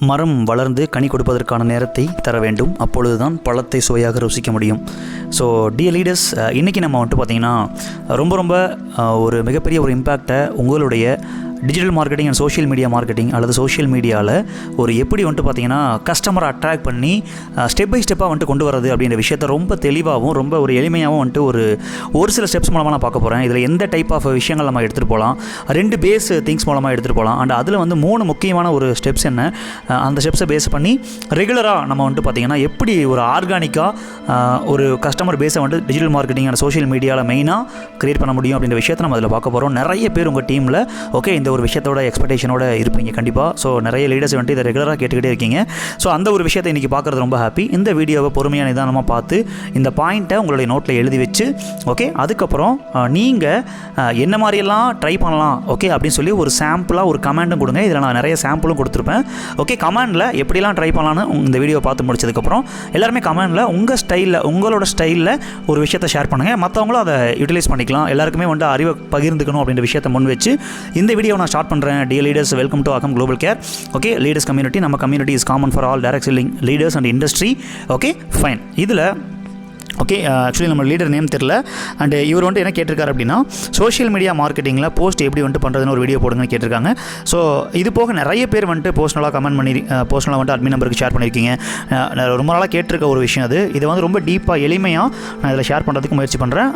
மரம் வளர்ந்து கனி கொடுப்பதற்கான நேரத்தை தர வேண்டும். அப்பொழுது தான் பழத்தை சுவையாக ருசிக்க முடியும். ஸோ டியர் லீடர்ஸ், இன்றைக்கி நம்ம பார்த்திங்கன்னா ரொம்ப ஒரு மிகப்பெரிய ஒரு இம்பேக்டை உங்களுடைய digital marketing and social media marketing அல்லது சோஷியல் மீடியாவில் எப்படி பார்த்திங்கன்னா கஸ்டமரை அட்ராக்ட் பண்ணி ஸ்டெப் பை ஸ்டெப்பாக கொண்டு வரது அப்படின்ற விஷயத்தை ரொம்ப தெளிவாகவும் ரொம்ப ஒரு எளிமையாகவும் ஒரு சில ஸ்டெப்ஸ் மூலமாக நான் பார்க்க போகிறேன். இதில் எந்த டைப் ஆஃப் விஷயங்கள் நம்ம எடுத்துகிட்டு போகலாம், 2 பேஸ் திங்ஸ் மூலமாக எடுத்துகிட்டு போகலாம். அண்ட் அதில் 3 முக்கியமான ஒரு ஸ்டெப்ஸ் என்ன, அந்த ஸ்டெப்ஸை பேஸ் பண்ணி ரெகுலராக நம்ம பார்த்திங்கன்னா எப்படி ஒரு ஆர்கானிக்காக ஒரு கஸ்டமர் பேஸை டிஜிட்டல் மார்க்கெட்டிங் அண்ட் சோஷியல் மீடியாவில் மெயினாக க்ரியேட் பண்ண முடியும் அப்படின்ற விஷயத்தை நம்ம அதில் பார்க்க போகிறோம். நிறைய பேர் உங்கள் டீமில் இந்த ஒரு விஷயத்தோட எக்ஸ்பெக்டேஷனோட இருப்பீங்க கண்டிப்பாக. ஸோ நிறைய லீடர்ஸ் இதை ரெகுலராக கேட்டுக்கிட்டே இருக்கீங்க. ஸோ அந்த ஒரு விஷயத்தை இன்றைக்கி பார்க்குறது ரொம்ப ஹாப்பி. இந்த வீடியோவை பொறுமையாக நிதானமாக பார்த்து இந்த பாயிண்ட்டை உங்களுடைய நோட்டில் எழுதி வச்சு அதுக்கப்புறம் நீங்கள் என்ன மாதிரியெல்லாம் ட்ரை பண்ணலாம் அப்படின்னு சொல்லி ஒரு சாம்பிளாக ஒரு கமெண்டும் கொடுங்க. இதில் நான் நிறைய சாம்பிளும் கொடுத்துருப்பேன். கமெண்டில் எப்படிலாம் ட்ரை பண்ணலான்னு இந்த வீடியோ பார்த்து முடிச்சதுக்கப்புறம் எல்லாருமே கமெண்டில் உங்களோட ஸ்டைலில் ஒரு விஷயத்தை ஷேர் பண்ணுங்கள். மற்றவங்களும் அதை யூட்டிலைஸ் பண்ணிக்கலாம். எல்லாருக்குமே அறிவை பகிர்ந்துக்கணும் அப்படின்ற விஷயத்தை முன் வச்சு இந்த வீடியோ நான் ஸ்டார்ட் பண்ணுறேன். Dear leaders, welcome to Agam global care. Leaders community. நம்ம community is common for all direct selling leaders and industry. Fine. இதில் ஆக்சுவலி நம்ம லீடர் நேம் தெரில. அண்ட் இவர் என்ன கேட்டிருக்காரு அப்படின்னா, சோஷியல் மீடியா மார்க்கெட்டிங்கில் போஸ்ட் எப்படி பண்ணுறதுன்னு ஒரு வீடியோ போடுங்கன்னு கேட்டிருக்காங்க. ஸோ இது போக நிறைய பேர் பர்சனலாக கமெண்ட் பண்ணி பர்சனலாக அட்மின் நம்பருக்கு ஷேர் பண்ணியிருக்கீங்க. ரொம்ப நாளாக கேட்டிருக்க ஒரு விஷயம் அது. இதை ரொம்ப டீப்பாக எளிமையாக நான் இதில் ஷேர் பண்ணுறதுக்கு முயற்சி பண்ணுறேன்.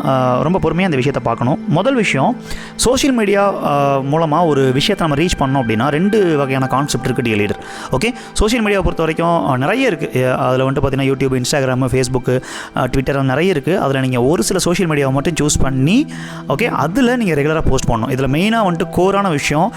ரொம்ப பொறுமையாக அந்த விஷயத்தை பார்க்கணும். முதல் விஷயம், சோஷியல் மீடியா மூலமாக ஒரு விஷயத்தை நம்ம ரீச் பண்ணோம் அப்படின்னா 2 வகையான கான்செப்ட் இருக்குது டியர் லீடர். சோஷியல் மீடியாவை பொறுத்த வரைக்கும் நிறைய இருக்குது. அதில் பார்த்தீங்கன்னா யூடியூப், இன்ஸ்டாகிராமு, ஃபேஸ்புக்கு, ட்விட்டர் நிறைய இருக்குது. அதில் நீங்கள் ஒரு சில சோஷியல் மீடியாவை மட்டும் சூஸ் பண்ணி அதில் நீங்கள் ரெகுலராக போஸ்ட் பண்ணணும். இதில் மெயினாக கோரான விஷயம்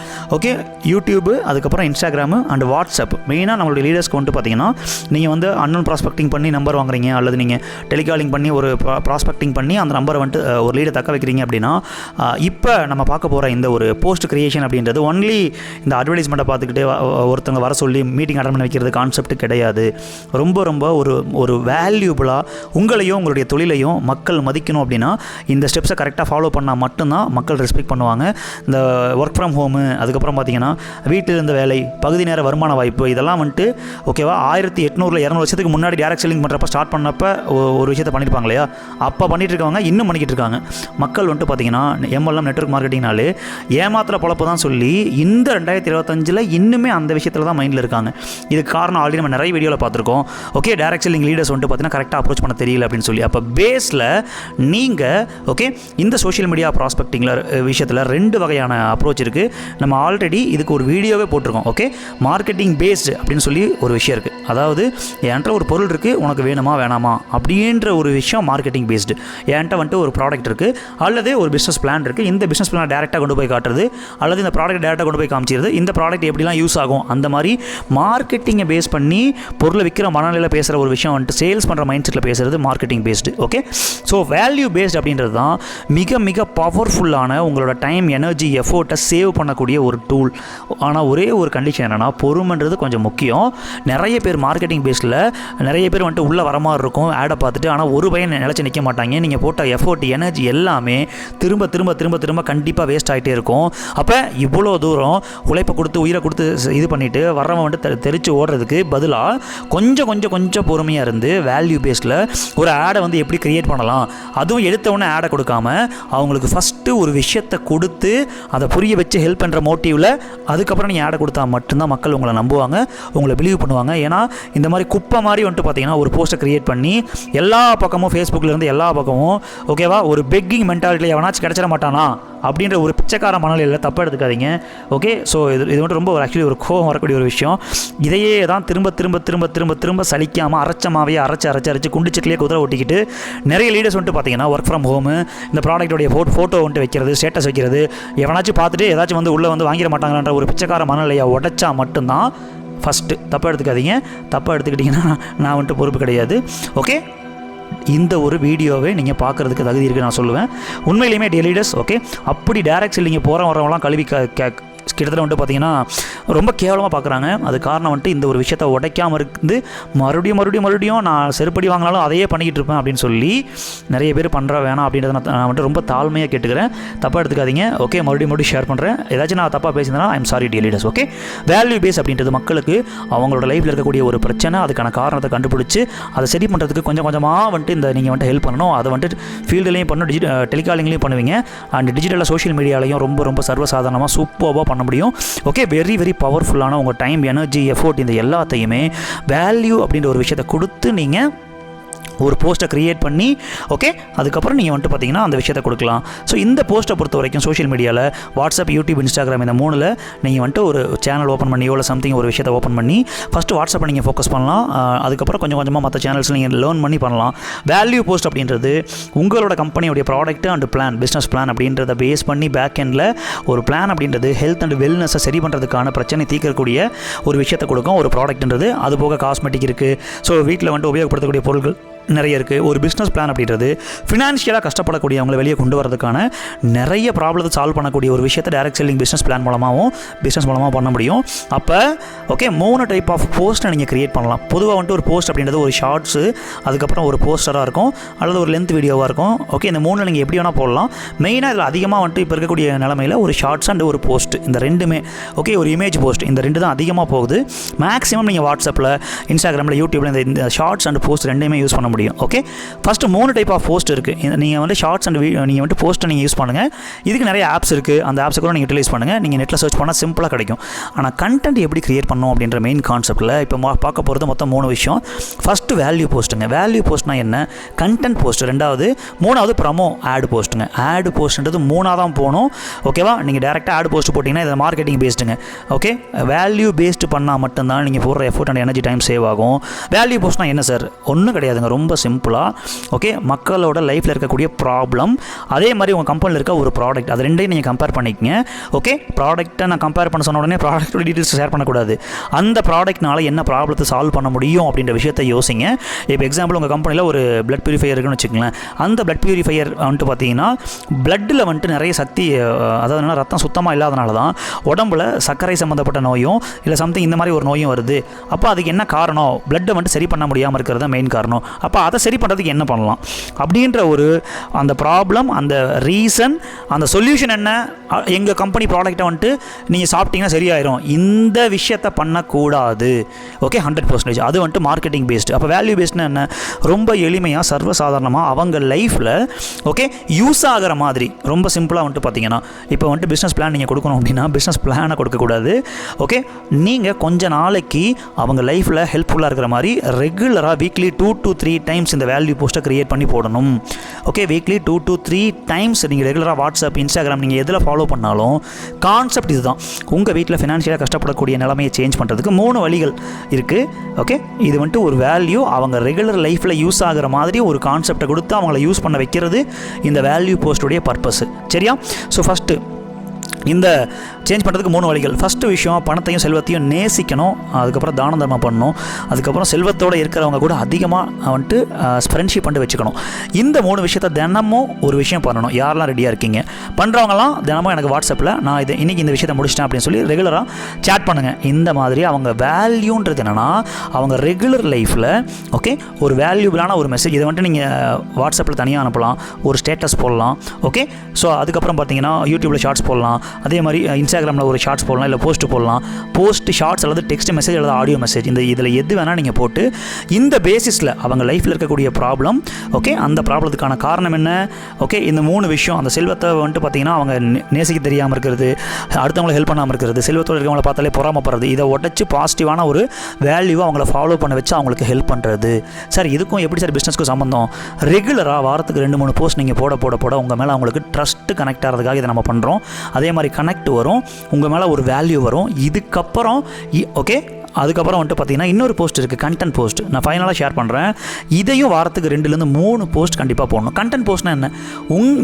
யூடியூபு, அதுக்கப்புறம் இன்ஸ்டாகிராமு அண்ட் வாட்ஸ்அப். மெயினாக நம்மளுடைய லீடர்ஸ்க்கு பார்த்தீங்கன்னா, நீங்கள் அன்னோன் ப்ராஸ்பெக்டிங் பண்ணி நம்பர் வாங்குறீங்க அல்லது நீங்கள் டெலிகாலிங் பண்ணி ஒரு ப்ராஸ்பெக்டிங் பண்ணி அந்த நம்பரை ஒரு லீடை தக்க வைக்கிறீங்க அப்படின்னா, இப்போ நம்ம பார்க்க போகிற இந்த ஒரு போஸ்ட் கிரியேஷன் அப்படின்றது ஒன்லி இந்த அட்வர்டைஸ்மெண்ட்டை பார்த்துக்கிட்டு ஒருத்தவங்க வர சொல்லி மீட்டிங் அட்டன் பண்ணி வைக்கிறது கான்செப்ட் கிடையாது. ரொம்ப ஒரு வேல்யூபுளாக உங்களையும் உங்களுடைய தொழிலையும் மக்கள் மதிக்கணும் அப்படின்னா இந்த ஸ்டெப்ஸை கரெக்டாக ஃபாலோ பண்ணால் மட்டும்தான் மக்கள் ரெஸ்பெக்ட் பண்ணுவாங்க. இந்த ஒர்க் ஃப்ரம் ஹோமு, அதுக்கப்புறம் பார்த்திங்கன்னா வீட்டில் இருந்த வேலை, பகுதி நேர வருமான வாய்ப்பு, இதெல்லாம் 1800-200 வருஷத்துக்கு முன்னாடி டைரக்ட் செல்லிங் பண்ணுறப்ப ஸ்டார்ட் பண்ணப்போ ஒரு விஷயத்தை பண்ணியிருப்பாங்க இல்லையா, அப்போ பண்ணிட்டு இருக்கவங்க இன்னும் பண்ணிக்கிட்டு இருக்காங்க. மக்கள் பார்த்திங்கன்னா MLM நெட்வொர்க் மார்க்கெட்டிங்னாலே ஏமாத்திர பொழப்பு தான் சொல்லி இந்த 2025 இன்னுமே அந்த விஷயத்தில் தான் மைண்டில் இருக்காங்க. இதுக்கு காரணம் ஆல்ரெடி நம்ம நிறைய வீடியோவில் பார்த்துருக்கோம். டைரக்ட் செல்லிங் லீடர்ஸ் பார்த்தீங்கன்னா கரெக்டாக அப்ரோச் பண்ண தெரியல அப்படின்னு சொல்லி. அப்போ பேஸில் நீங்கள் இந்த சோஷியல் மீடியா ப்ராஸ்பெக்டிங்கில் விஷயத்தில் 2 வகையான அப்ரோச் இருக்குது. நம்ம ஆல்ரெடி இதுக்கு ஒரு வீடியோவே போட்டிருக்கோம். மார்க்கெட்டிங் பேஸ்டு அப்படின்னு சொல்லி ஒரு விஷயம் இருக்குது. அதாவது என்கிட்ட ஒரு பொருள் இருக்குது, உனக்கு வேணுமா வேணாமா அப்படின்ற ஒரு விஷயம் மார்க்கெட்டிங் பேஸ்டு. என்கிட்ட ஒரு ப்ராடக்ட் இருக்குது அல்லது ஒரு பிஸ்னஸ் பிளான் இருக்குது. இந்த பிஸ்னஸ் பிளான் டேரெக்டாக கொண்டு போய் காட்டுறது அல்லது இந்த ப்ராடக்ட் டேரெக்டாக கொண்டு போய் காமிச்சிருது. இந்த ப்ராடக்ட் எப்படிலாம் யூஸ் ஆகும், அந்த மாதிரி மார்க்கெட்டிங்கை பேஸ் பண்ணி பொருளை விற்கிற மனநிலையில் பேசுகிற ஒரு விஷயம் சேல்ஸ் பண்ணுற மைண்ட் செட்டில் பேசுகிறது marketing based. So value based அப்படின்றது தான் மிக பவர்ஃபுல்லான உங்களோட டைம், எனர்ஜி, எஃபோர்ட்டை சேவ் பண்ணக்கூடிய ஒரு டூல். ஆனால் ஒரே ஒரு கண்டிஷன் என்னென்னா, பொறுமைன்றது கொஞ்சம் முக்கியம். நிறைய பேர் மார்க்கெட்டிங் பேஸில் நிறைய பேர் உள்ளே வர மாதிரி இருக்கும் ஆடை பார்த்துட்டு, ஆனால் ஒரு பையன் நிலச்சி நிற்க மாட்டாங்க. நீங்கள் போட்ட எஃபோர்ட், எனர்ஜி எல்லாமே திரும்ப கண்டிப்பாக வேஸ்ட் ஆகிட்டே இருக்கும். அப்போ இவ்வளோ தூரம் உழைப்பை கொடுத்து உயிரை கொடுத்து இது பண்ணிவிட்டு வர்றவன் தெரிச்சு ஓடுறதுக்கு பதிலாக கொஞ்சம் பொறுமையாக இருந்து வேல்யூ பேஸில் ஒரு ஆடை எப்படி கிரியேட் பண்ணலாம், அதுவும் எடுத்தவொடனே ஆடை கொடுக்காம அவங்களுக்கு ஃபஸ்ட்டு ஒரு விஷயத்தை கொடுத்து அதை புரிய வச்சு ஹெல்ப் பண்ணுற மோட்டிவில் அதுக்கப்புறம் நீங்கள் ஆடை கொடுத்தா மட்டும்தான் மக்கள் உங்களை நம்புவாங்க, உங்களை பிலீவ் பண்ணுவாங்க. ஏன்னா இந்த மாதிரி குப்பை மாதிரி பார்த்தீங்கன்னா ஒரு போஸ்ட்டை கிரியேட் பண்ணி எல்லா பக்கமும் ஃபேஸ்புக்கிலேருந்து எல்லா பக்கமும் ஒரு பெக்கிங் மென்டாலிட்டியில் எவனாச்சும் கிடச்சிட மாட்டானா அப்படின்ற ஒரு பிச்சைக்கார மனநிலையில் தப்பாக எடுத்துக்காதீங்க. ஸோ இது ரொம்ப ஆக்சுவலி ஒரு கோவம் வரக்கூடிய ஒரு விஷயம். இதையே தான் திரும்ப சலிக்காமல் அரைச்சமாவே அரைச்சு குண்டிச்சட்டிலே குதிரை ஓட்டிக்கிட்டு நிறைய லீடர்ஸ் பார்த்தீங்கன்னா ஒர்க் ஃப்ரம் ஹோமு, இந்த ப்ராடக்டோடைய ஃபோட்டோ வைக்கிறது, ஸ்டேட்டஸ் வைக்கிறது, எவனாச்சும் பார்த்துட்டு ஏதாச்சும் உள்ளே வாங்கிட மாட்டாங்கன்ற ஒரு பிச்சைக்கார மனநிலையை உடைச்சா மட்டும்தான் ஃபஸ்ட்டு. தப்பாக எடுத்துக்காதீங்க. தப்பாக எடுத்துக்கிட்டிங்கன்னா நான் பொறுப்பு கிடையாது. இந்த ஒரு வீடியோவை நீங்கள் பார்க்குறதுக்கு தகுதி இருக்குது நான் சொல்லுவேன். உண்மையிலேயுமே டியர் லீடர்ஸ், அப்படி டைரக்ட் செல்லிங்க வரவங்களாம் கல்வி கிட்டத்தட்ட வந்துட்டு பார்த்திங்கன்னா ரொம்ப கேவலமாக பார்க்குறாங்க. அது காரணம் வந்துட்டு இந்த ஒரு விஷயத்தை உடைக்காமல் இருந்து மறுபடியும் நான் செருப்படி வாங்கினாலும் அதையே பண்ணிக்கிட்டு இருப்பேன் அப்படின்னு சொல்லி நிறைய பேர் பண்ணுற வேணாம் அப்படின்றத நான் வந்துட்டு ரொம்ப தாழ்மையாக கேட்டுக்கிறேன். தப்பாக எடுத்துக்காதீங்க. ஓகே, மறுபடியும் ஷேர் பண்ணுறேன். ஏதாச்சும் நான் தப்பாக பேசியிருந்தேன்னா I'm sorry dear leaders. Okay, value base அப்படின்றது மக்களுக்கு அவங்களோட லைஃப்பில் இருக்கக்கூடிய ஒரு பிரச்சனை, அதுக்கான காரணத்தை கண்டுபிடிச்சி அதை சரி பண்ணுறதுக்கு கொஞ்சம் கொஞ்சமாக வந்துட்டு இந்த நீங்கள் வந்துட்டு ஹெல்ப் பண்ணணும். அதை வந்துட்டு ஃபீல்டுலேயும் பண்ணணும், டெலிகாலிங்லேயும் பண்ணுவீங்க, அண்ட் டிஜிட்டலில் சோஷியல் மீடியாலையும் ரொம்ப சர்வசாதாரணமாக சூப்பராக பண்ண முடியும். ஓகே, வெரி பவர்ஃபுல்லான உங்கள் டைம், எனர்ஜி, எஃபோர்ட் இந்த எல்லாத்தையுமே வேல்யூ அப்படின்ற ஒரு விஷயத்தை கொடுத்து நீங்கள் ஒரு போஸ்ட்டை க்ரியேட் பண்ணி ஓகே அதுக்கப்புறம் நீங்கள் வந்துட்டு பார்த்தீங்கன்னா அந்த விஷயத்தை கொடுக்கலாம். ஸோ இந்த போஸ்ட்டை பொறுத்த வரைக்கும் சோஷியல் மீடியாவில் வாட்ஸ்அப், யூடியூப், இன்ஸ்டாகிராம் இந்த 3ல் நீங்கள் வந்துட்டு ஒரு சேனல் ஓப்பன் பண்ணியோ இல்லை சம்திங் ஒரு விஷயத்தை ஓப்பன் பண்ணி ஃபஸ்ட்டு வாட்ஸ்அப்பை நீங்கள் ஃபோக்கஸ் பண்ணலாம். அதுக்கப்புறம் கொஞ்சமாக மற்ற சேனல்ஸ் நீங்கள் லேர்ன் பண்ணி பண்ணலாம். வேல்யூ போஸ்ட் அப்படின்றது உங்களோட கம்பெனியோடைய product and plan, business plan அப்படின்றத பேஸ் பண்ணி பேக் எண்டில் ஒரு பிளான் அப்படின்றது ஹெல்த் அண்ட் வெல்னஸை சரி பண்ணுறதுக்கான பிரச்சனை தீர்க்கக்கூடிய ஒரு விஷயத்தை கொடுக்கும். ஒரு ப்ராடக்ட்ன்றது அது போக காஸ்மெட்டிக் இருக்குது. ஸோ வீட்டில் வந்துட்டு உபயோகப்படுத்தக்கூடிய பொருட்கள் நிறைய இருக்குது. ஒரு பிஸ்னஸ் பிளான் அப்படின்றது ஃபினான்ஷியலாக கஷ்டப்படக்கூடியவங்களை வெளியே கொண்டு வரதுக்கான நிறைய ப்ராப்ளத்தை சால்வ் பண்ணக்கூடிய ஒரு விஷயத்தை டைரக்ட் செல்லிங் பிஸ்னஸ் பிளான் மூலமாகவும் பிஸ்னஸ் மூலமாக பண்ண முடியும். அப்போ ஓகே 3 டைப் ஆஃப் போஸ்ட்டை நீங்கள் க்ரியேட் பண்ணலாம். பொதுவாக வந்துட்டு ஒரு போஸ்ட் அப்படின்றது ஒரு ஷார்ட்ஸு, அதுக்கப்புறம் ஒரு போஸ்டராக இருக்கும் அல்லது ஒரு லென்த் வீடியோவாக இருக்கும். ஓகே, இந்த 3ல் நீங்கள் எப்படி வேணால் போடலாம். மெயினாக இதில் அதிகமாக வந்துட்டு இப்போ இருக்கக்கூடிய நிலமையில் ஒரு ஷார்ட்ஸ் அண்ட் ஒரு போஸ்ட், இந்த ரெண்டுமே ஓகே, ஒரு இமேஜ் போஸ்ட், இந்த 2 தான் அதிகமாக போகுது. மேக்ஸிமம் நீங்கள் வாட்ஸ்அப்பில், இன்ஸ்டாகிராமில், யூடியூப்பில் இந்த ஷார்ட்ஸ் அண்ட் போஸ்ட் ரெண்டுமே யூஸ் பண்ண முடியும். Okay, first 3 type of post இருக்குது. நீங்கள் வந்து ஷார்ட்ஸ் அண்ட் நீங்கள் வந்து போஸ்ட்டை நீங்கள் யூஸ் பண்ணுங்கள். இதுக்கு நிறைய ஆப்ஸ் இருக்குது. அந்த ஆப்ஸை கூட நீங்கள் யூட்டிலைஸ் பண்ணுங்கள். நீங்கள் நெட்டில் சர்ச் பண்ணால் சிம்பிளாக கிடைக்கும். ஆனால் கண்டென்ட் எப்படி கிரியேட் பண்ணணும் அப்படின்ற மெயின் கான்செப்ட்டில் இப்போ பார்க்க போகிறது மொத்தம் 3 விஷயம். ஃபஸ்ட்டு வேல்யூ போஸ்ட்டுங்க. வேல்யூ போஸ்ட்னா என்ன? Content post. 3வது ப்ரமோ ஆட் போஸ்ட்டுங்க. ஆட் போஸ்ட்ன்றது 3ஆக தான் போகணும். ஓகேவா? நீங்கள் டேரெக்டாக ஆட் போஸ்ட் போட்டிங்கன்னா இது மார்க்கெட்டிங் பேஸ்டுங்க. ஓகே, வேல்யூ பேஸ்டு பண்ணால் மட்டும்தான் நீங்கள் போடுற effort and energy time save ஆகும். வேல்யூ போஸ்ட்னா என்ன சார்? ஒன்றும் கிடையாதுங்க, ரொம்ப சிம்பிளாக ஓகே, மக்களோட லைஃப்பில் இருக்கக்கூடிய ப்ராப்ளம், அதே மாதிரி உங்கள் கம்பெனியில் இருக்க ஒரு ப்ராடக்ட், அது ரெண்டையும் நீங்கள் கம்பேர் பண்ணிக்கங்க. ஓகே, ப்ராடக்ட்டை நான் கம்பேர் பண்ண சொன்ன உடனே ப்ராடக்ட்டோட டீட்டெயில்ஸ் ஷேர் பண்ணக்கூடாது. அந்த ப்ராடக்ட்னால என்ன ப்ராப்ளத்தை சால்வ் பண்ண முடியும் அப்படின்ற விஷயத்தை யோசிங்க. இப்போ எக்ஸாம்பிள் உங்கள் கம்பெனியில் ஒரு பிளட் பியூரிஃபையர் இருக்குன்னு வச்சுக்கோங்களேன். அந்த பிளட் பியூரிஃபையர் வந்துட்டு பார்த்தீங்கன்னா பிளட்டில் வந்துட்டு நிறைய சக்தி, அதாவது ரத்தம் சுத்தமாக இல்லாதனால தான் உடம்புல சர்க்கரை சம்மந்தப்பட்ட நோயும் இல்லை சம்திங் இந்த மாதிரி ஒரு நோயும் வருது. அப்போ அதுக்கு என்ன காரணம்? பிளட்டை வந்துட்டு சரி பண்ண முடியாமல் இருக்கிறது தான் மெயின் காரணம். அப்போ அதை சரி பண்ணுறதுக்கு என்ன பண்ணலாம் அப்படின்ற ஒரு அந்த ப்ராப்ளம், அந்த ரீசன், அந்த சொல்யூஷன் என்ன, எங்கள் கம்பெனி ப்ராடக்ட்டை வந்துட்டு நீங்கள் சாப்பிட்டீங்கன்னா சரியாயிரும், இந்த விஷயத்தை பண்ணக்கூடாது. ஓகே, 100% அது வந்துட்டு மார்க்கெட்டிங் பேஸ்டு. அப்போ வேல்யூ பேஸ்ட்னா என்ன? ரொம்ப எளிமையாக சர்வசாதாரணமாக அவங்க லைஃப்பில் ஓகே யூஸ் ஆகிற மாதிரி ரொம்ப சிம்பிளாக வந்துட்டு பார்த்தீங்கன்னா, இப்போ வந்துட்டு பிஸ்னஸ் பிளான் நீங்கள் கொடுக்கணும் அப்படின்னா பிஸ்னஸ் பிளானை கொடுக்கக்கூடாது. ஓகே, நீங்கள் கொஞ்ச நாளைக்கு அவங்க லைஃப்பில் ஹெல்ப்ஃபுல்லாக இருக்கிற மாதிரி ரெகுலராக வீக்லி 2 to 3 டைம்ஸ் இந்த வேல்யூ போஸ்ட்டை க்ரியேட் பண்ணி போடணும். ஓகே, வீக்லி 2 to 3 டைம்ஸ் நீங்கள் ரெகுலராக வாட்ஸ்அப், இன்ஸ்டாகிராம் நீங்கள் எதில் ஃபாலோ பண்ணாலும் கான்செப்ட் இதுதான். உங்கள் வீட்டில் ஃபினான்ஷியலாக கஷ்டப்படக்கூடிய நிலைமையை சேஞ்ச் பண்ணுறதுக்கு 3 வழிகள் இருக்குது. ஓகே, இது வந்துட்டு ஒரு வேல்யூ அவங்க ரெகுலர் லைஃப்பில் யூஸ் ஆகிற மாதிரி ஒரு கான்செப்டை கொடுத்து அவங்கள யூஸ் பண்ண வைக்கிறது இந்த வேல்யூ போஸ்ட்டுடைய பர்பஸ். சரியா? ஸோ ஃபஸ்ட்டு இந்த சேஞ்ச் பண்ணுறதுக்கு 3 வழிகள். ஃபஸ்ட்டு விஷயம், பணத்தையும் செல்வத்தையும் நேசிக்கணும். அதுக்கப்புறம் தான தர்மம் பண்ணணும். அதுக்கப்புறம் செல்வத்தோடு இருக்கிறவங்க கூட அதிகமாக வந்துட்டு ஃப்ரெண்ட்ஷிப் பண்ணிட்டு வச்சுக்கணும். இந்த 3 விஷயத்தை தினமும் ஒரு விஷயம் பண்ணணும். யாரெல்லாம் ரெடியாக இருக்கீங்க? பண்ணுறவங்களாம் தினமும் எனக்கு வாட்ஸ்அப்பில் நான் இன்றைக்கி இந்த விஷயத்தை முடிச்சிட்டேன் அப்படின்னு சொல்லி ரெகுலராக சேட் பண்ணுங்கள். இந்த மாதிரி அவங்க வேல்யூன்றது என்னென்னா அவங்க ரெகுலர் லைஃப்பில் ஓகே ஒரு வேல்யூபிளான ஒரு மெசேஜ், இதை வந்துட்டு நீங்கள் வாட்ஸ்அப்பில் தனியாக அனுப்பலாம், ஒரு ஸ்டேட்டஸ் போடலாம். ஓகே, ஸோ அதுக்கப்புறம் பார்த்தீங்கன்னா யூடியூப்பில் ஷார்ட்ஸ் போடலாம், அதே மாதிரி இன்ஸ்டாகிராமில் ஒரு ஷார்ட்ஸ் போடலாம், இல்லை போஸ்ட் போடலாம். போஸ்ட், ஷார்ட்ஸ் அல்லது டெக்ஸ்ட் மெசேஜ் அல்லது ஆடியோ மெசேஜ், இதில் எது வேணால் நீங்கள் போட்டு இந்த பேசிஸில் அவங்க லைஃப்பில் இருக்கக்கூடிய ப்ராப்ளம் ஓகே அந்த ப்ராப்ளத்துக்கான காரணம் என்ன, ஓகே இந்த 3 விஷயம், அந்த செல்வத்தை வந்துட்டு பார்த்தீங்கன்னா அவங்க நேசிக்க தெரியாமல் இருக்கிறது, அடுத்தவங்களை ஹெல்ப் பண்ணாமல் இருக்கிறது, செல்வத்தோடு இருக்கவங்களை பார்த்தாலே பொறாமப்படுறது, இதை உடச்சி பாசிட்டிவான ஒரு வேல்யூவை அவங்கள ஃபாலோ பண்ண வச்சு அவங்களுக்கு ஹெல்ப் பண்ணுறது. சார் இதுக்கும் எப்படி சார் பிஸ்னஸ்க்கும் சம்மந்தம்? ரெகுலராக வாரத்துக்கு 2-3 போஸ்ட் நீங்கள் போட உங்கள் மேலே அவங்களுக்கு ட்ரஸ்ட்டு கனெக்ட் ஆகிறதுக்காக இதை நம்ம பண்ணுறோம். அதே மாதிரி கனெக்ட் வரும், உங்கள் மேலே ஒரு வேல்யூ வரும். இதுக்கப்புறம் ஓகே அதுக்கப்புறம் வந்துட்டு பார்த்தீங்கன்னா இன்னொரு போஸ்ட் இருக்குது, கண்டென்ட் போஸ்ட். நான் ஃபைனலாக ஷேர் பண்ணுறேன். இதையும் வாரத்துக்கு 2-3 போஸ்ட் கண்டிப்பாக போடணும். கண்டென்ட் போஸ்ட்னா என்ன?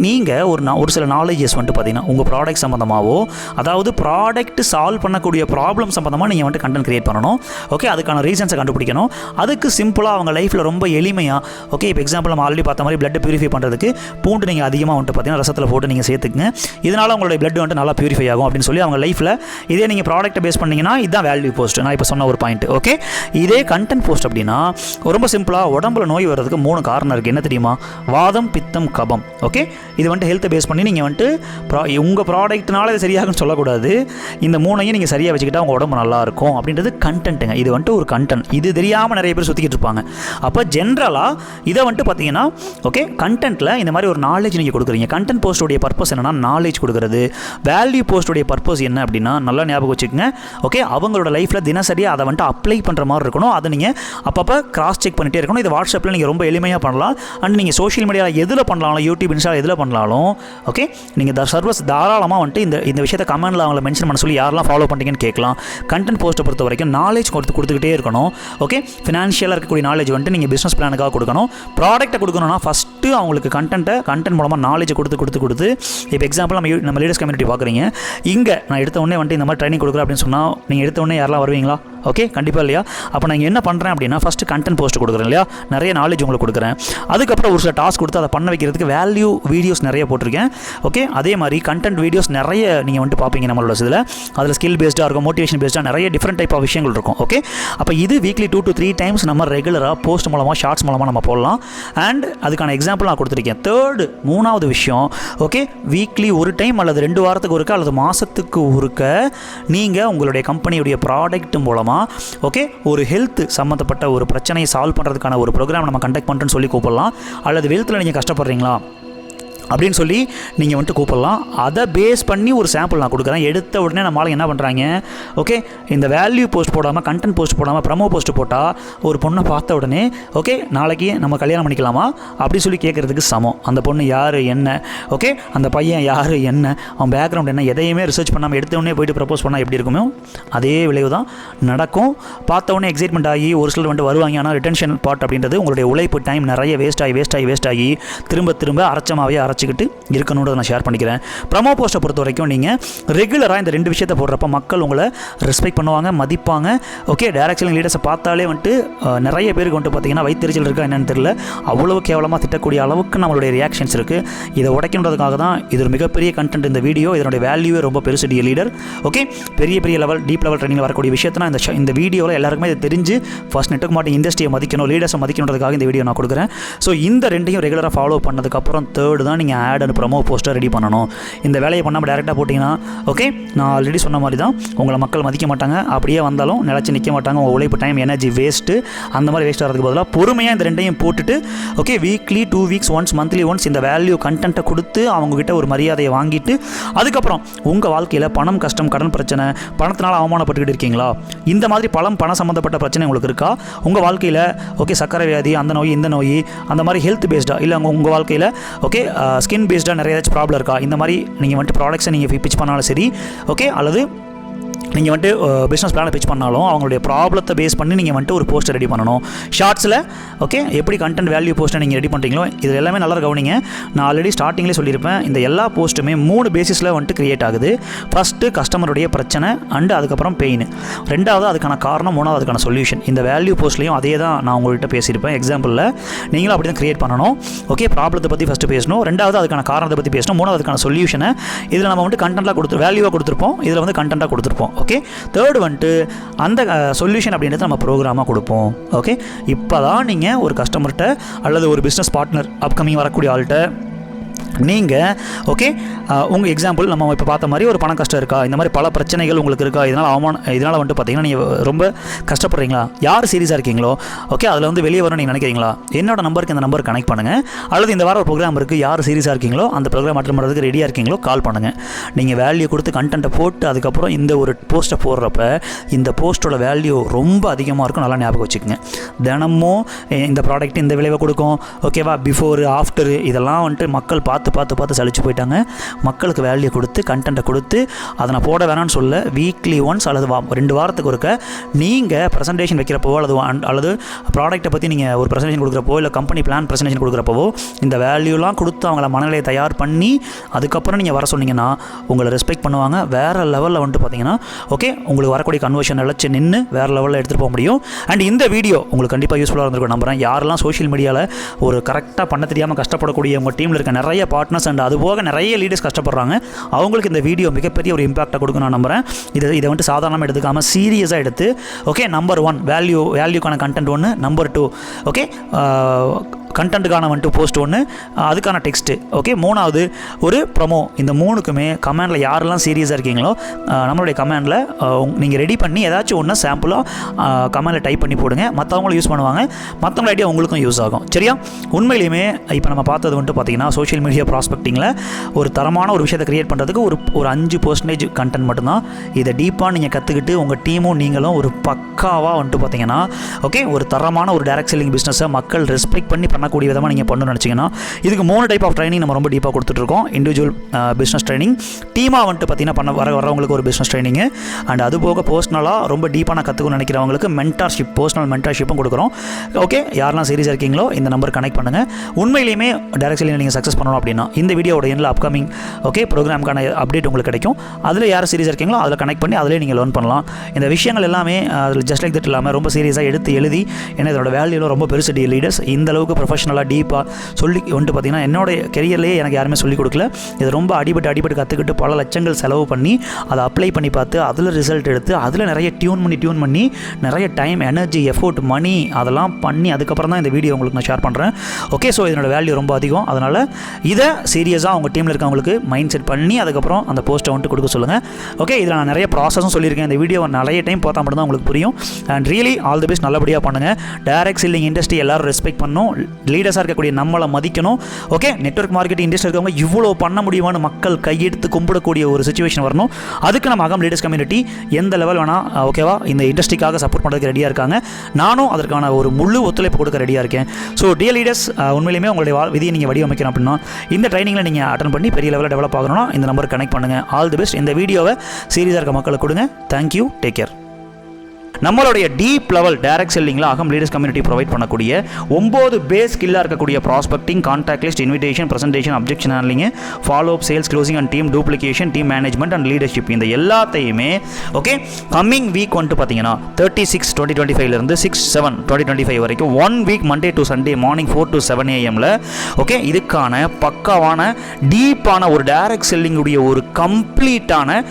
நீங்கள் ஒரு சில நாலேஜஸ் வந்துட்டு பார்த்தீங்கன்னா உங்கள் ப்ராடக்ட் சம்மந்தமாகவோ, அதாவது ப்ராடக்ட் சால்வ் பண்ணக்கூடிய ப்ராப்ளம் சம்மந்தமாக நீங்கள் வந்துட்டு கண்டென்ட் க்ரியேட் பண்ணணும். ஓகே, அதுக்கான ரீசன்ஸை கண்டுபிடிக்கணும். அதுக்கு சிம்பிளாக அவங்க லைஃப்பில் ரொம்ப எளிமையாக, ஓகே, இப்போ எக்ஸாம்பிள் நம்ம ஆல்ரெடி பார்த்த மாதிரி பிளட் பியூரிஃபை பண்ணுறதுக்கு பூண்டு நீங்கள் அதிகமாக வந்துட்டு பார்த்தீங்கன்னா ரசத்தில் போட்டு நீங்கள் சேர்த்துக்குங்க. இதனால் உங்களுடைய பிளட் வந்துட்டு நல்லா பியூரிஃபை ஆகும் அப்படின்னு சொல்லி அவங்க லைஃப்பில் இதே நீங்கள் ப்ராடக்ட்டை பேஸ் பண்ணிங்கன்னா இதுதான் வேல்யூ போஸ்ட். நான் இப்போ சொன்ன ஒரு பாயிண்ட். ஓகே, இதே கண்டென்ட் போஸ்ட் அப்படின்னா ரொம்ப சிம்பிளாக உடம்புல நோய் வர்றதுக்கு 3 காரணம் இருக்குது. என்ன தெரியுமா? வாதம், பித்தம், கபம். ஓகே, இது வந்துட்டு ஹெல்த்தை பேஸ் பண்ணி நீங்கள் வந்துட்டு உங்கள் ப்ராடக்ட்னால இது சரியாகுன்னு சொல்லக்கூடாது. இந்த 3ஐயும் நீங்கள் சரியாக வச்சுக்கிட்டா உங்கள் உடம்பு நல்லாயிருக்கும் அப்படின்றது கண்டென்ட்டுங்க. இது வந்துட்டு ஒரு கண்டென்ட். இது தெரியாமல் நிறைய பேர் சுற்றிக்கிட்டு இருப்பாங்க. அப்போ ஜென்ரலாக இதை வந்துட்டு பார்த்தீங்கன்னா ஓகே, கண்டென்ட்டில் இந்த மாதிரி ஒரு நாலேஜ் நீங்கள் கொடுக்குறீங்க. கண்டென்ட் போஸ்ட்டுடைய பர்பஸ் என்னன்னா நாலேஜ் கொடுக்குறது. வேல்யூ போஸ்ட்டுடைய பர்பஸ் என்ன அப்படின்னா நல்லா ஞாபகம் வச்சுக்கோங்க. ஓகே, அவங்களோட லைஃப்பில் தினசரியாக அதை வந்துட்டு அப்ளை பண்ணுற மாதிரி இருக்கணும். அதை நீங்கள் அப்பப்போ கிராஸ் செக் பண்ணிகிட்டே இருக்கணும். இது வாட்ஸ்அப்பில் நீங்கள் ரொம்ப எளிமையாக பண்ணலாம். அண்ட் நீங்கள் சோஷியல் மீடியாவில் எதில் பண்ணலாம், யூடியூப், இன்ஸ்டா எதில் பண்ணாலும் ஓகே, நீங்கள் சர்வஸ் தாராளமாக வந்துட்டு இந்த விஷயத்தை கமெண்ட்டில் அவங்கள மென்ஷன் பண்ண சொல்லி யாரெல்லாம் ஃபாலோ பண்ணுறீங்கன்னு கேட்கலாம். கண்டென்ட் போஸ்ட்டை பொறுத்த வரைக்கும் நாலேஜ் கொடுத்துக்கிட்டே இருக்கணும். ஓகே, ஃபினான்ஷியலாக இருக்கக்கூடிய நாலேஜ் வந்துட்டு நீங்கள் பிஸ்னஸ் பிளானுக்காக கொடுக்கணும். ப்ராடக்ட்டை கொடுக்கணும்னா ஃபஸ்ட்டு அவங்களுக்கு கண்டென்ட் மூலமாக நாலேஜ் கொடுத்து இப்போ எக்ஸாம்பிள் நம்ம லீடர்ஸ் கம்யூனிட்டி பார்க்குறீங்க. இங்கே நான் எடுத்த உடனே வந்துட்டு இந்த மாதிரி ட்ரைனிங் கொடுக்குறேன் அப்படின்னு சொன்னால் நீங்கள் எடுத்த உடனே யாரெல்லாம் வருவீங்களா? ஓகே, கண்டிப்பாக இல்லையா? அப்போ நான் என்ன பண்ணுறேன் அப்படின்னா ஃபஸ்ட்டு கண்டென்ட் போஸ்ட் கொடுக்குறேன் இல்லையா, நிறைய நாலேஜ் உங்களுக்கு கொடுக்குறேன். அதுக்கப்புறம் ஒரு சில டாஸ்க் கொடுத்து அதை பண்ண வைக்கிறதுக்கு வேல்யூ வீடியோஸ் நிறைய போட்டிருக்கேன். ஓகே, அதே மாதிரி கண்டென்ட் வீடியோஸ் நிறைய நீங்கள் வந்துட்டு பார்ப்பீங்க நம்மளோட இதில். அதில் ஸ்கில் பேஸ்டாக இருக்கும், மோட்டிவேஷன் பேஸ்டாக நிறைய டிஃப்ரெண்ட் டைப் ஆஃப் விஷயங்கள் இருக்கும். ஓகே, அப்போ இது வீக்லி 2 to 3 டைம்ஸ் நம்ம ரெகுலராக போஸ்ட் மூலமாக ஷார்ட்ஸ் மூலமாக நம்ம போடலாம். அண்ட் அதுக்கான எக்ஸாம்பிள் நான் கொடுத்துருக்கேன். மூணாவது விஷயம், ஓகே, வீக்லி ஒரு டைம் அல்லது 2 வாரத்துக்கு ஒருக்க அல்லது மாதத்துக்கு ஒருக்க நீங்கள் உங்களுடைய கம்பெனியுடைய ப்ராடக்ட் மூலமாக ஓகே ஒரு ஹெல்த் சம்மந்தப்பட்ட ஒரு பிரச்சனையை சால்வ் பண்ணுறதுக்கான ஒரு ப்ரோக்ராம் நம்ம கண்டக்ட் பண்ணுறேன்னு சொல்லி கூப்பிடலாம். அல்லது ஹெல்த்தில் நீங்கள் கஷ்டப்படுறீங்களா அப்படின்னு சொல்லி நீங்கள் வந்துட்டு கூப்பிடலாம். அதை பேஸ் பண்ணி ஒரு சாம்பிள் நான் கொடுக்குறேன். எடுத்த உடனே நம்மளால் என்ன பண்ணுறாங்க, ஓகே, இந்த வேல்யூ போஸ்ட் போடாமல் கண்டென்ட் போஸ்ட் போடாமல் ப்ரமோ போஸ்ட் போட்டால் ஒரு பொண்ணை பார்த்த உடனே ஓகே நாளைக்கு நம்ம கல்யாணம் பண்ணிக்கலாமா அப்படி சொல்லி கேட்குறதுக்கு சமம். அந்த பொண்ணு யார் என்ன, ஓகே, அந்த பையன் யார் என்ன, அவன் பேக்ரவுண்ட் என்ன, எதையுமே ரிசர்ச் பண்ணாமல் எடுத்த உடனே போய்ட்டு ப்ரப்போஸ் பண்ணால் எப்படி இருக்குமோ அதே விளைவு தான் நடக்கும். பார்த்த உடனே எக்ஸைட்மெண்ட் ஆகி ஒரு சிலர் வந்துட்டு வருவாங்க. ஆனால் ரிட்டென்ஷன் பார்ட் அப்படின்றது உங்களுடைய உழைப்பு டைம் நிறைய வேஸ்ட் ஆகி திரும்ப அரைச்சமாகவே வச்சுக்கிட்டு இருக்கணும்னு நான் ஷேர் பண்ணிக்கிறேன். ப்ரமோ போஸ்ட்டை பொறுத்த வரைக்கும் நீங்கள் ரெகுலராக இந்த 2 விஷயத்தை போடுறப்ப மக்கள் உங்களை ரெஸ்பெக்ட் பண்ணுவாங்க, மதிப்பாங்க. ஓகே, டைரக்ட் செல்லிங் லீடர்ஸை பார்த்தாலே வந்துட்டு நிறைய பேருக்கு வந்துட்டு பார்த்தீங்கன்னா வயிற்றுச்சல் இருக்கா என்னன்னு தெரியல, அவ்வளவு கேவலமாக திட்டக்கூடிய அளவுக்கு நம்மளுடைய ரியாக்ஷன்ஸ் இருக்குது. இதை உடைக்கணுன்றதுக்காக தான் இது ஒரு மிகப்பெரிய கண்டென்ட் இந்த வீடியோ. இதனுடைய வேல்யூவே ரொம்ப பெருசு. டி லீடர் ஓகே, பெரிய லெவல் டீப் லெவல் ட்ரைனிங் வரக்கூடிய விஷயத்தை இந்த வீடியோவில் எல்லாருக்குமே இது தெரிஞ்சு ஃபர்ஸ்ட் நெட்வொர்க் மார்க்கெட்டிங் இண்டஸ்ட்ரியை மதிக்கணும், லீடர்ஸை மதிக்கணுன்றதுக்காக இந்த வீடியோ நான் கொடுக்குறேன். ஸோ இந்த 2ஐயும் ரெகுலராக ஃபாலோ பண்ணதுக்கப்புறம் 3rd தான் நீங்கள் ஆட் அண்ட் ப்ரமோ போஸ்ட்டை ரெடி பண்ணணும். இந்த வேலையை பண்ணாமல் டேரெக்டாக போட்டிங்கன்னா ஓகே, நான் ஆல்ரெடி சொன்ன மாதிரி தான் உங்களை மக்கள் மதிக்க மாட்டாங்க. அப்படியே வந்தாலும் நிலச்சி நிற்க மாட்டாங்க. உங்கள் உழைப்பு டைம் எனர்ஜி வேஸ்ட்டு. அந்த மாதிரி வேஸ்ட் ஆகிறதுக்கு பதிலாக பொறுமையாக இந்த 2ஐயும் போட்டுட்டு okay weekly 2 weeks once monthly once இந்த வேல்யூ கண்டென்ட்டை கொடுத்து அவங்ககிட்ட ஒரு மரியாதையை வாங்கிட்டு அதுக்கப்புறம் உங்கள் வாழ்க்கையில் பணம் கஷ்டம், கடன் பிரச்சனை, பணத்தினால் அவமானப்பட்டுக்கிட்டு இருக்கீங்களா, இந்த மாதிரி பணம் சம்மந்தப்பட்ட பிரச்சனை உங்களுக்கு இருக்கா, உங்கள் வாழ்க்கையில் ஓகே சக்கரை வியாதி, அந்த நோய் இந்த நோய், அந்த மாதிரி ஹெல்த் பேஸ்டாக இல்லை உங்கள் வாழ்க்கையில் ஓகே ஸ்கின் பேஸ்டாக நிறைய ஏதாச்சும் ப்ராப்ளம் இருக்கா, இந்த மாதிரி நீங்கள் வந்துட்டு ப்ராடக்ட்ஸை நீங்கள் பிச் பண்ணாலும் சரி ஓகே, அல்லது நீங்கள் வந்துட்டு பிஸ்னஸ் பிளானை பிச் பண்ணாலும் அவங்களுடைய ப்ராப்ளத்தை பேஸ் பண்ணி நீங்கள் வந்துட்டு ஒரு போஸ்ட்டை ரெடி பண்ணணும். ஷார்ட்ஸில் ஓகே எப்படி கண்டென்ட் வேல்யூ போஸ்ட்டை நீங்கள் ரெடி பண்ணுறீங்களோ இது எல்லாமே நல்லா கவனிங்க. நான் ஆல்ரெடி ஸ்டார்டிங்லேயே சொல்லியிருப்பேன், இந்த எல்லா போஸ்ட்டுமே 3 பேசிஸில் வந்துட்டு க்ரியேட் ஆகுது. ஃபஸ்ட்டு கஸ்டமருடைய பிரச்சனை அண்டு அதுக்கப்புறம் பெயின், 2வது அதுக்கான காரணம், 3வது அதுக்கான சொல்யூஷன். இந்த வேல்யூ போஸ்ட்லேயும் அதே தான் நான் உங்கள்கிட்ட பேசியிருப்பேன். எக்ஸாம்பிளில் நீங்களும் அப்படி தான் க்ரியேட் பண்ணணும். ஓகே, ப்ராப்ளத்தை பற்றி ஃபஸ்ட்டு பேசணும், 2வது அதுக்கான காரணத்தை பற்றி பேசணும், 3வது அதுக்கான சொல்யூஷனை. இதில் நம்ம வந்துட்டு கண்டென்ட்டாக வேல்யூவாக கொடுத்துருப்போம், இதில் வந்து கண்டென்ட்டாக கொடுத்துருப்போம். ஓகே, 3rd வந்துட்டு அந்த சொல்யூஷன் அப்படின்றத நம்ம ப்ரோக்ராமாக கொடுப்போம். ஓகே, இப்போ தான் நீங்கள் ஒரு கஸ்டமர்கிட்ட அல்லது ஒரு பிஸ்னஸ் பார்ட்னர் அப்கமிங் வரக்கூடிய ஆள்கிட்ட நீங்கள் ஓகே உங்கள் எக்ஸாம்பிள் நம்ம இப்போ பார்த்த மாதிரி ஒரு பண கஷ்டம் இருக்கா, இந்த மாதிரி பல பிரச்சனைகள் உங்களுக்கு இருக்கா, இதனால் வந்துட்டு பார்த்தீங்கன்னா நீங்கள் ரொம்ப கஷ்டப்படுறீங்களா, யார் சீரியஸாக இருக்கீங்களோ ஓகே அதில் வந்து வெளியே வரணும் நீங்கள் நினைக்கிறீங்களா, என்னோட நம்பருக்கு இந்த நம்பருக்கு கனெக்ட் பண்ணுங்கள். அல்லது இந்த வாரம் ஒரு ப்ரோக்ராம் இருக்குது, யார் சீரியஸாக இருக்கீங்களோ அந்த ப்ரோக்ராம் அட்டெண்ட் பண்ணுறதுக்கு ரெடியாக இருக்கீங்களோ கால் பண்ணுங்கள். நீங்கள் வேல்யூ கொடுத்து கண்டென்ட்டை போட்டு அதுக்கப்புறம் இந்த ஒரு போஸ்ட்டை போடுறப்ப இந்த போஸ்ட்டோட வேல்யூ ரொம்ப அதிகமாக இருக்கும். நல்லா ஞாபகம் வச்சுக்கோங்க. தினமும் இந்த ப்ராடக்ட் இந்த விளைவை கொடுக்கும் ஓகேவா, பிஃபோர் ஆஃப்டரு இதெல்லாம் வந்துட்டு மக்கள் பார்த்து பார்த்து சலிச்சு போயிட்டாங்க. மக்களுக்கு வேல்யூ கொடுத்து கண்டென்ட்டை கொடுத்து அதை நான் போட வேணான்னு சொல்ல, வீக்லி ஒன்ஸ் அல்லது 2 வாரத்துக்கு ஒருக்க நீங்கள் ப்ரெசன்டேஷன் வைக்கிறப்போ அல்லது ப்ராடக்ட்டை பற்றி நீங்கள் ஒரு ப்ரெசன்டேஷன் கொடுக்குறப்போ இல்லை கம்பெனி பிளான் ப்ரெசன்டேஷன் கொடுக்குறப்போ இந்த வேல்யூலாம் கொடுத்து அவங்கள மனநிலையை தயார் பண்ணி அதுக்கப்புறம் நீங்கள் வர சொன்னீங்கன்னா உங்களை ரெஸ்பெக்ட் பண்ணுவாங்க. வேறு லெவலில் வந்துட்டு பார்த்தீங்கன்னா ஓகே உங்களுக்கு வரக்கூடிய கன்வர்ஷன் நிலச்சி நின்று வேறு லெவலில் எடுத்துகிட்டு போக முடியும். அண்ட் இந்த வீடியோ உங்களுக்கு கண்டிப்பாக யூஸ்ஃபுல்லாக இருந்திருக்கும் நம்புறேன். யாரெல்லாம் சோஷியல் மீடியாவில் ஒரு கரெக்டாக பண்ண தெரியாமல் கஷ்டப்படக்கூடிய உங்கள் டீமில் இருக்க நிறைய பார்ட்னர்ஸ் அண்ட் அதுபோக நிறைய லீடர்ஸ் கஷ்டப்படுறாங்க, அவங்களுக்கு இந்த வீடியோ மிகப்பெரிய ஒரு இம்பாக்டை கொடுக்கும் நான் நம்புகிறேன். இதை வந்துட்டு சாதாரணமாக எடுத்துக்காமல் சீரியஸாக எடுத்து ஓகே நம்பர் 1 வேல்யூக்கான கண்டென்ட் 1, நம்பர் 2 ஓகே கண்டென்ட்டுக்கான வந்துட்டு போஸ்ட் 1, அதுக்கான டெக்ஸ்ட்டு ஓகே 3வது ஒரு ப்ரொமோ. இந்த 3க்குமே கமெண்டில் யாரெல்லாம் சீரியஸாக இருக்கீங்களோ நம்மளுடைய கமெண்டில் நீங்கள் ரெடி பண்ணி ஏதாச்சும் ஒன்று சாம்பிளாக கமெண்டில் டைப் பண்ணி போடுங்க. மற்றவங்களும் யூஸ் பண்ணுவாங்க, மற்றவங்கள ஐடியா உங்களுக்கும் யூஸ் ஆகும். சரியா? உண்மையிலுமே இப்போ நம்ம பார்த்தது வந்துட்டு பார்த்தீங்கன்னா சோஷியல் மீடியா ப்ராஸ்பெக்டிங்கில் ஒரு தரமான ஒரு விஷயத்தை க்ரியேட் பண்ணுறதுக்கு ஒரு 5% கண்டென்ட் மட்டும்தான். இதை டீப்பாக நீங்கள் கற்றுக்கிட்டு உங்கள் டீமும் நீங்களும் ஒரு பக்காவாக வந்துட்டு பார்த்தீங்கன்னா ஓகே ஒரு தரமான ஒரு டைரக்ட் செல்லிங் பிஸ்னஸை மக்கள் ரெஸ்பெக்ட் பண்ணி பண்ணக்கூடிய விதமாக நீங்கள் பண்ணணும்னு நினச்சிங்கன்னா இதுக்கு 3 டைப் ஆஃப் ட்ரைனிங் நம்ம ரொம்ப டீப்பாக கொடுத்துட்ருக்கோம். இண்டிவிஜுவல் பிஸ்னஸ் ட்ரைனிங், டீமாக வந்துட்டு பார்த்தீங்கன்னா வரவங்களுக்கு ஒரு பிஸ்னஸ் ட்ரைனிங்கு, அண்ட் அது போக பர்சனலாக ரொம்ப டீப்பாக நான் கற்றுக்கணும்னு நினைக்கிறவங்களுக்கு மென்டார்ஷிப், பர்சனல் மென்டார்ஷிப்பும் கொடுக்குறோம். ஓகே யாரெல்லாம் சீரியஸாக இருக்கீங்களோ இந்த நம்பர் கனெக்ட் பண்ணுங்கள். உண்மையிலேயுமே டைரக்ட் செல்லிங் நீங்கள் சக்ஸஸ் பண்ணணும் அப்படின்னா இந்த வீடியோட எண்ணில் அப்கமிங் ஓகே ப்ரோக்ராமுக்கான அப்டேட் உங்களுக்கு கிடைக்கும். அதில் யார் சீரியஸாக இருக்கீங்களோ அதில் கனெக்ட் பண்ணி அதிலே நீங்கள் லேர்ன் பண்ணலாம். இந்த விஷயங்கள் எல்லாமே அதில் ஜஸ்ட் லைக் தட் இல்லாமல் ரொம்ப சீரியஸாக எடுத்து எழுதி ஏன்னா இதோட வேல்யூவில் ரொம்ப பெருசு லீடர்ஸ் இந்த அளவுக்கு ப்ரொஃபஷனலாக டீப்பாக சொல்லி வந்துட்டு பார்த்தீங்கன்னா என்னோடய கெரியர்லேயே எனக்கு யாருமே சொல்லிக் கொடுக்கல. இது ரொம்ப அடிபட்டு கற்றுக்கிட்டு பல லட்சங்கள் செலவு பண்ணி அதை அப்ளை பண்ணி பார்த்து அதில் ரிசல்ட் எடுத்து அதில் நிறைய டியூன் பண்ணி நிறைய டைம், எனர்ஜி, எஃபோர்ட், மணி அதெல்லாம் பண்ணி அதுக்கப்புறம் தான் இந்த வீடியோ உங்களுக்கு நான் ஷேர் பண்ணுறேன். ஓகே ஸோ இதனோட வேல்யூ ரொம்ப அதிகம். அதனால் இதை சீரியஸாக உங்கள் டீமில் இருக்கவங்களுக்கு மைண்ட் செட் பண்ணி அதுக்கப்புறம் அந்த போஸ்ட்டை வந்துட்டு கொடுக்க சொல்லுங்கள். ஓகே இதில் நான் நிறைய ப்ராசஸும் சொல்லியிருக்கேன். இந்த வீடியோவை நிறைய டைம் பார்த்தா மட்டும் தான் உங்களுக்கு புரியும். And really all the best, நல்லபடியாக பண்ணுங்கள். டைரக்ட் செல்லிங் இண்டஸ்ட்ரி எல்லாரும் ரெஸ்பெக்ட் பண்ணணும், லீடர்ஸாக இருக்கக்கூடிய நம்மளை மதிக்கணும். ஓகே நெட்வொர்க் மார்க்கெட்டிங் இண்டஸ்ட்ரி இருக்கவங்க இவ்வளோ பண்ண முடியுமான்னு மக்கள் கையெடுத்து கும்பிடக்கூடிய ஒரு சிச்சுவேஷன் வரணும். அதுக்கு நம்ம அகம் லீடர்ஸ் கம்யூனிட்டி எந்த லெவல் வேணால் ஓகேவா இந்த இண்டஸ்ட்ரிக்காக சப்போர்ட் பண்ணுறதுக்கு ரெடியாக இருக்காங்க. நானும் அதற்கான ஒரு முழு ஒத்துழைப்பு கொடுக்க ரெடியாக இருக்கேன். ஸோ டியர் லீடர்ஸ் உண்மையிலுமே உங்களுடைய விதியை நீங்கள் வடிவமைக்கணும் அப்படின்னா இந்த ட்ரைனிங்கில் நீங்கள் அட்டன் பண்ணி பெரிய லெவலில் டெவலப் ஆகணும்னா இந்த நம்பர் கனெக்ட் பண்ணுங்கள். All the best. இந்த வீடியோவை சீரியஸாக இருக்க மக்களுக்கு கொடுங்க. Thank you, take care. நம்மளுடைய டீப் லெவல் டைரக்ட் செல்லிங்கில் அகம் லீடர்ஸ் கம்யூனிட்டி ப்ரொவைட் பண்ணக்கூடிய 9 பேஸ் ஸ்கில்லாக இருக்கக்கூடிய prospecting, contact list, invitation, presentation, objection handling, follow up, sales closing and team duplication, team management and leadership இந்த எல்லாத்தையுமே ஓகே கம்மிங் வீக் வந்துட்டு பார்த்தீங்கன்னா 36/2025 6/7/2025 வரைக்கும் 1 week Monday to Sunday morning 4 to 7 AM okay இதுக்கான பக்காவான டீப்பான ஒரு டைரக்ட் செல்லிங்குடைய ஒரு கம்ப்ளீட்டான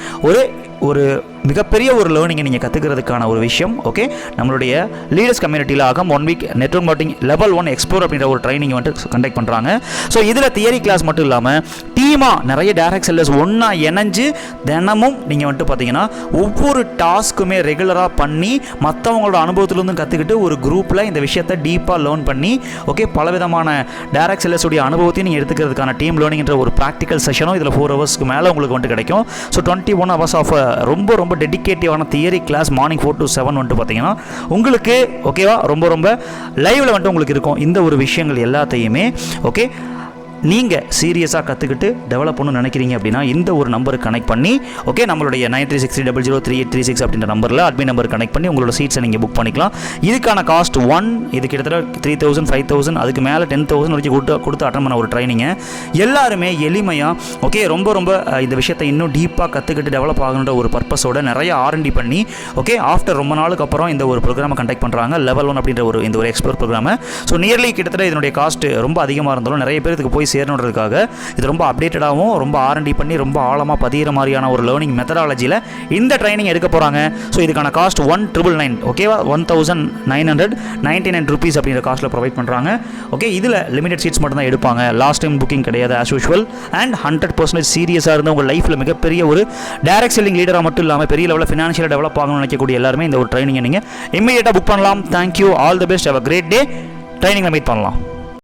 ஒரு மிகப்பெரிய ஒரு லேர்னிங்கை நீங்கள் கற்றுக்கிறதுக்கான ஒரு விஷயம். ஓகே நம்மளுடைய லீடர்ஸ் கம்யூனிட்டியில் ஆகும் 1 week network marketing level 1 explore அப்படின்ற ஒரு ட்ரைனிங் வந்துட்டு கண்டக்ட் பண்ணுறாங்க. ஸோ இதில் தியரி கிளாஸ் மட்டும் இல்லாமல் டீமாக நிறைய டைரக்ட் செல்லர்ஸ் ஒன்றா இணைஞ்சு தினமும் நீங்கள் வந்துட்டு பார்த்தீங்கன்னா ஒவ்வொரு டாஸ்க்குமே ரெகுலராக பண்ணி மற்றவங்களோட அனுபவத்திலேருந்து கற்றுக்கிட்டு ஒரு குரூப்பில் இந்த விஷயத்தை டீப்பாக லேர்ன் பண்ணி ஓகே பலவிதமான டைரக்ட் செல்லர்ஸுடைய அனுபவத்தையும் நீங்கள் எடுத்துக்கிறதுக்கான டீம் லேர்னிங்ன்ற ஒரு ப்ராக்டிக்கல் செஷனும் இதில் 4 ஹவர்ஸ்க்கு மேலே உங்களுக்கு வந்துட்டு கிடைக்கும். ஸோ 21 ஹவர்ஸ் ஆஃப் ரொம்ப டெடிகேட்டிவான தியரி கிளாஸ் மார்னிங் 4 to 7 வந்துட்டு பார்த்தீங்கன்னா உங்களுக்கு ஓகேவா ரொம்ப லைவில் வந்துட்டு உங்களுக்கு இருக்கும். இந்த ஒரு விஷயங்கள் எல்லாத்தையுமே ஓகே நீங்கள் சீரியஸாக கற்றுக்கிட்டு டெவலப் பண்ணணும்னு நினைக்கிறீங்க அப்படின்னா இந்த ஒரு நம்பருக்கு கனெக்ட் பண்ணி ஓகே நம்மளுடைய 9363003836 அப்படின்ற நம்பரில் அட்மின் நம்பர் கனெக்ட் பண்ணி உங்களோட சீட்ஸை நீங்கள் புக் பண்ணிக்கலாம். இதுக்கான காஸ்ட் 1 இது கிட்டத்தட்ட 3000 5000 அதுக்கு மேலே 10,000 வரைக்கும் கொடுத்து அட்டன் பண்ண ஒரு ட்ரைனிங்கு. எல்லாருமே எளிமையாக ஓகே ரொம்ப இந்த விஷயத்தை இன்னும் டீப்பாக கற்றுக்கிட்டு டெவலப் ஆகணுன்ற ஒரு பர்பஸோட நிறைய R&D பண்ணி ஓகே ஆஃப்டர் ரொம்ப நாளுக்கு அப்புறம் இந்த ஒரு ப்ரோக்ராமை கண்டக்ட் பண்ணுறாங்க. லெவல் 1 அப்படின்ற இந்த ஒரு எக்ஸ்ப்ளோர் ப்ரோக்ராமை. ஸோ நியர்லி கிட்டத்தட்ட இதனுடைய காஸ்ட் ரொம்ப அதிகமாக இருந்தாலும் நிறைய பேருக்கு போய் சேரணுன்றதுக்காக இது ரொம்ப அப்டேட்டடாகவும் ரொம்ப R&D பண்ணி ரொம்ப ஆழமாக பதிகிற மாதிரியான ஒரு லேர்னிங் மெத்தடாலஜியில் இந்த ட்ரைனிங் எடுக்க போகிறாங்க. ஸோ இதுக்கான காஸ்ட் 1999 ஓகேவா 1999 rupees அப்படிங்கிற காஸ்ட்டில் ப்ரொவைட் பண்ணுறாங்க. ஓகே இதில் லிமிடெட் சீட்ஸ் மட்டும் தான் எடுப்பாங்க. லாஸ்ட் டைம் புக்கிங் கிடையாது ஆஸ் யூஷுவல். அண்ட் 100% சீரியஸாக இருந்து உங்கள் லைஃப்பில் மிகப்பெரிய ஒரு டைரக்ட் செல்லிங் லீடராக மட்டும் இல்லாமல் பெரிய லெவலில் ஃபினான்ஷியலாக டெவலப் ஆகணும்னு நினைக்கக்கூடிய எல்லாருமே இந்த ஒரு ட்ரைனிங்கை நீங்கள் இமீடியட்டாக புக் பண்ணலாம். Thank you, all the best, have a great day. ட்ரைனிங்கில் மீட் பண்ணலாம்.